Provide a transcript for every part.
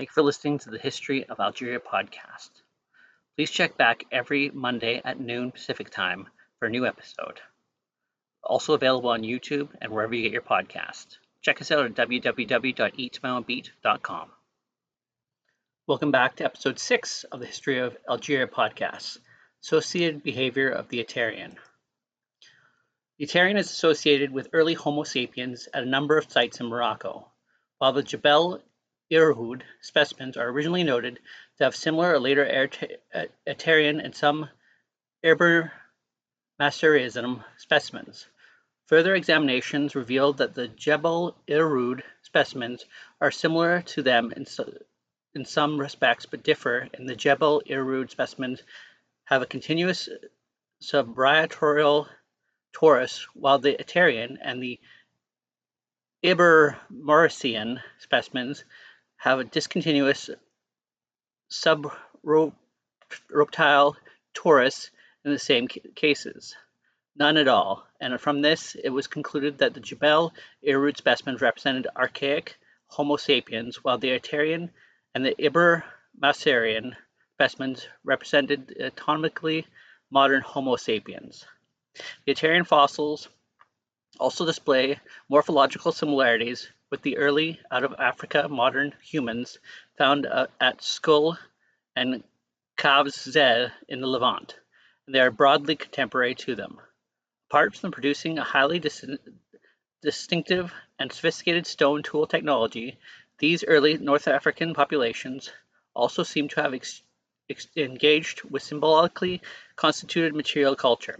Thank you for listening to the History of Algeria podcast. Please check back every Monday at noon Pacific time for a new episode. Also available on YouTube and wherever you get your podcast. Check us out at www.eatmyownbeat.com. Welcome back to episode 6 of the History of Algeria podcast, Associated Behaviour of the Aterian. The Aterian is associated with early Homo sapiens at a number of sites in Morocco, while the Jebel Irhoud specimens are originally noted to have similar or later Aterian and some Massarism specimens. Further examinations revealed that the Jebel Irhoud specimens are similar to them in some respects, but differ in the Jebel Irhoud specimens have a continuous subratorial torus, while the Aterian and the Iber-Maurician specimens have a discontinuous subroptile torus in the same cases. None at all, and from this it was concluded that the Jebel Irhoud specimens represented archaic Homo sapiens, while the Aterian and the Iber-Maurician specimens represented anatomically modern Homo sapiens. The Aterian fossils also display morphological similarities with the early out-of-Africa modern humans found at Skull and Kafz in the Levant, and they are broadly contemporary to them. Apart from producing a highly distinctive and sophisticated stone tool technology, these early North African populations also seem to have engaged with symbolically constituted material culture,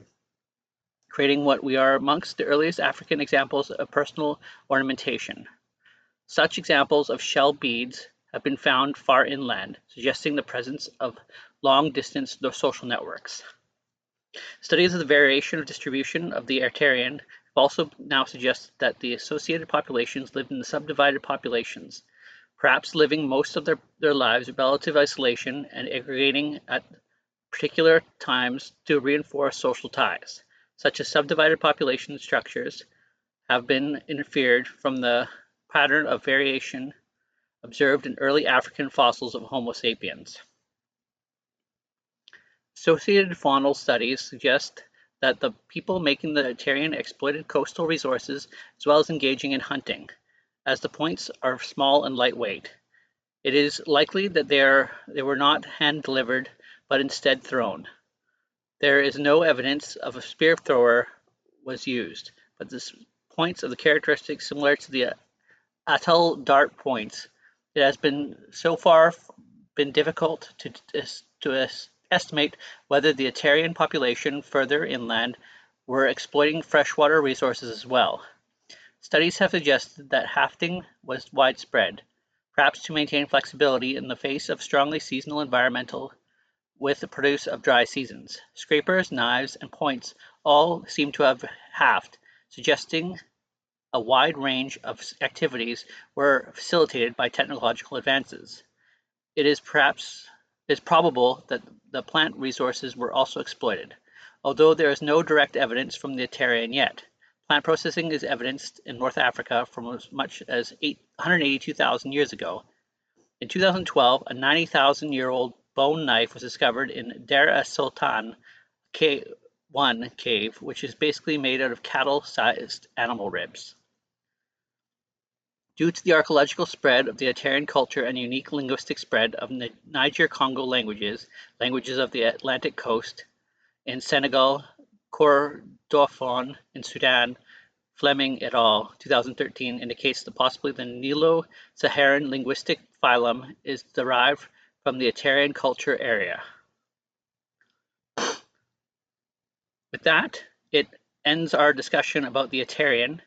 creating what we are amongst the earliest African examples of personal ornamentation. Such examples of shell beads have been found far inland, suggesting the presence of long-distance social networks. Studies of the variation of distribution of the Aterian have also now suggested that the associated populations lived in the subdivided populations, perhaps living most of their lives in relative isolation and aggregating at particular times to reinforce social ties. Such as subdivided population structures have been inferred from the pattern of variation observed in early African fossils of Homo sapiens. Associated faunal studies suggest that the people making the Aterian exploited coastal resources as well as engaging in hunting, as the points are small and lightweight. It is likely that they were not hand-delivered, but instead thrown. There is no evidence of a spear thrower was used, but the points of the characteristics similar to the Attel dart points. It has been so far been difficult to estimate whether the Aterian population further inland were exploiting freshwater resources as well. Studies have suggested that hafting was widespread, perhaps to maintain flexibility in the face of strongly seasonal environmental with the produce of dry seasons. Scrapers, knives, and points all seem to have hafted, suggesting a wide range of activities were facilitated by technological advances. It is probable that the plant resources were also exploited, although there is no direct evidence from the Aterian yet. Plant processing is evidenced in North Africa from as much as 182,000 years ago. In 2012, a 90,000-year-old bone knife was discovered in Deir es-Sultan K1 cave, which is basically made out of cattle-sized animal ribs. Due to the archaeological spread of the Aterian culture and unique linguistic spread of Niger-Congo languages of the Atlantic coast in Senegal, Kordofan in Sudan, Fleming et al. 2013 indicates that possibly the Nilo-Saharan linguistic phylum is derived from the Aterian culture area. With that, it ends our discussion about the Aterian.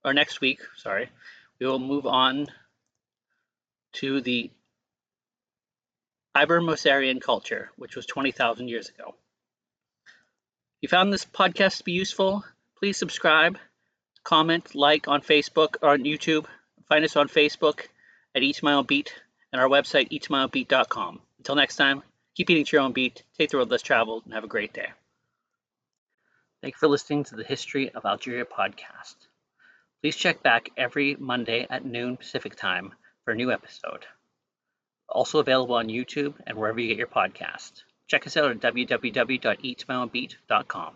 Next week, we will move on to the Iber-Maurician culture, which was 20,000 years ago. If you found this podcast to be useful, please subscribe, comment, like on Facebook or on YouTube. Find us on Facebook at Eat My Own Beat and our website, eatmyownbeat.com. Until next time, keep eating to your own beat, take the road less traveled, and have a great day. Thank you for listening to the History of Algeria podcast. Please check back every Monday at noon Pacific time for a new episode. Also available on YouTube and wherever you get your podcasts. Check us out at www.eatsmyOwnbeat.com.